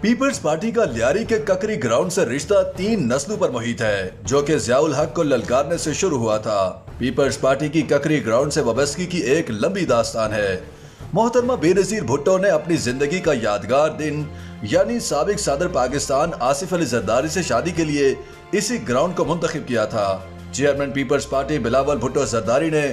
Peoples party का लियारी के ककरी ग्राउंड से रिश्ता 3 नस्लों पर मुहित है, जो कि ज़ियाउल हक को ललकारने से शुरू हुआ था। पीपल्स पार्टी की ककरी ग्राउंड से वाबस्तगी की एक लंबी दास्तान है। मोहतरमा बेनज़ीर भुट्टो ने अपनी जिंदगी का यादगार दिन यानी साबिक सदर पाकिस्तान आसिफ अली जरदारी से शादी के लिए इसी ग्राउंड को मुंतखब किया था। Chairman people's party Bilawal Bhutto Zardari ने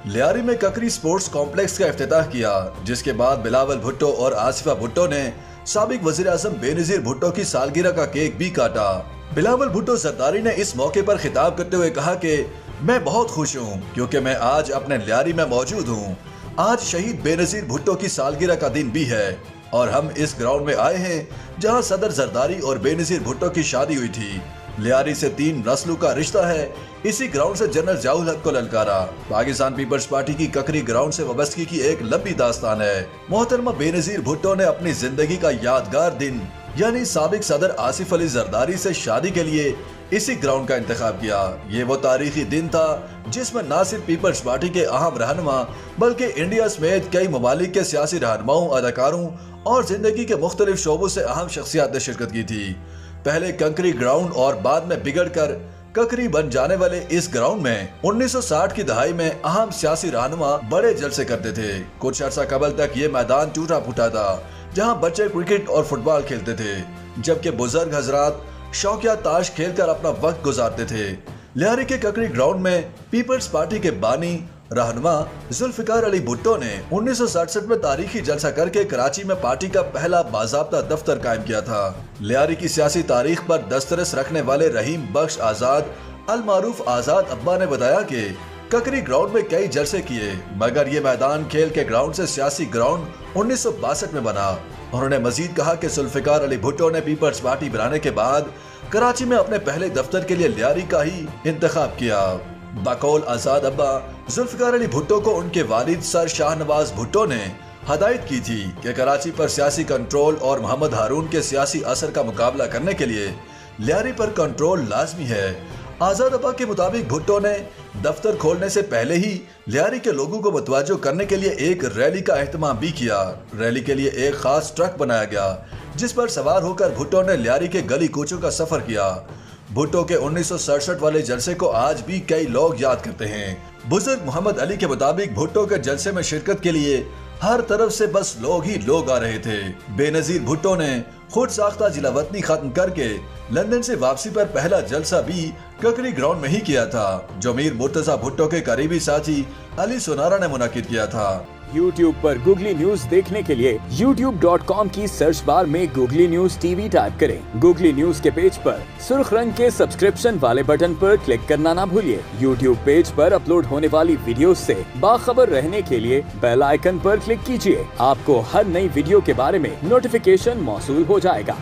लियारी में ककरी स्पोर्ट्स कॉम्प्लेक्स का इफ्तिताह किया, जिसके बाद बिलावल भुट्टो और आसिफा भुट्टो ने साबिक वज़ीर आज़म बेनज़ीर भुट्टो की सालगिरह का केक भी काटा। बिलावल भुट्टो जरदारी ने इस मौके पर खिताब करते हुए कहा कि मैं बहुत खुश हूँ क्योंकि मैं आज अपने लियारी में मौजूद हूँ। आज शहीद बेनज़ीर भुट्टो की सालगिरह का दिन भी है और हम इस ग्राउंड में आए हैं जहाँ सदर जरदारी और बेनज़ीर भुट्टो की शादी हुई थी। लियारी से 3 नस्लों का रिश्ता है। इसी ग्राउंड से जनरल ज़ियाउल हक को ललकारा। पाकिस्तान पीपल्स पार्टी की ककरी ग्राउंड से वाबस्तगी की एक लंबी दास्तान है। मोहतरमा बेनज़ीर भुट्टो ने अपनी जिंदगी का यादगार दिन यानी साबिक सदर आसिफ अली जरदारी से शादी के लिए इसी ग्राउंड का इंतखाब किया। ये वो तारीखी दिन था जिसमें न सिर्फ पीपल्स पार्टी के अहम रहनुमा बल्कि इंडिया समेत कई ममालिक के सियासी रहनुमाओं, अदाकारों और जिंदगी के मुख्तलिफ शोबों से अहम शख्सियात ने शिरकत की थी। पहले कंकरी ग्राउंड और बाद में बिगड़कर ककरी बन जाने वाले इस ग्राउंड में 1960 की दहाई में अहम सियासी रहनुमा बड़े जलसे करते थे। कुछ अर्सा कबल तक ये मैदान टूटा फूटा था जहां बच्चे क्रिकेट और फुटबॉल खेलते थे, जबकि बुजुर्ग हजरात शौकिया ताश खेलकर अपना वक्त गुजारते थे। लियारी के ककरी ग्राउंड में पीपल्स पार्टी के बानी रहनुमा जुल्फिकार अली भुट्टो ने 1967 में तारीखी जलसा करके कराची में पार्टी का पहला बाज़ाब्ता दफ्तर कायम किया था। लियारी की सियासी तारीख पर दस्तरस रखने वाले रहीम बख्श आजाद अल मारूफ आजाद अब्बा ने बताया कि ककरी ग्राउंड में कई जलसे किए, मगर ये मैदान खेल के ग्राउंड से सियासी ग्राउंड 1962 में बना। उन्होंने मजीद कहा कि जुल्फिकार अली भुट्टो ने पीपल्स पार्टी बनाने के बाद कराची में अपने पहले दफ्तर के लिए लियारी का ही इंतखाब किया। बकौल आजाद अब्बा, जुल्फिकार अली भुट्टो को उनके वालिद सर शाहनवाज भुट्टो ने हदायत की थी कि कराची पर सियासी कंट्रोल और मोहम्मद हारून के सियासी असर का मुकाबला करने के लिए लियारी पर कंट्रोल लाजमी है। आजाद अब्बा के मुताबिक भुट्टो ने दफ्तर खोलने से पहले ही लियारी के लोगों को मुतवज्जो करने के लिए एक रैली का एहतमाम भी किया। रैली के लिए एक खास ट्रक बनाया गया जिस पर सवार होकर भुट्टो ने लियारी के गली कूचों का सफर किया। भुट्टो के 1967 वाले जलसे को आज भी कई लोग याद करते हैं। बुजुर्ग मोहम्मद अली के मुताबिक भुट्टो के जलसे में शिरकत के लिए हर तरफ से बस लोग ही लोग आ रहे थे। बेनज़ीर भुट्टो ने खुद साख्ता जिला वतनी खत्म करके लंदन से वापसी पर पहला जलसा भी ककरी ग्राउंड में ही किया था, जो मीर मुर्तजा भुट्टो के करीबी साथी अली सोनारा ने मुनाकिद किया था। YouTube पर गूगली न्यूज देखने के लिए youtube.com की सर्च बार में गूगली न्यूज टीवी टाइप करें। गूगली न्यूज के पेज पर सुर्ख रंग के सब्सक्रिप्शन वाले बटन पर क्लिक करना ना भूलिए। YouTube पेज पर अपलोड होने वाली वीडियोस से बाखबर रहने के लिए बेल आइकन पर क्लिक कीजिए। आपको हर नई वीडियो के बारे में नोटिफिकेशन मौसूल हो जाएगा।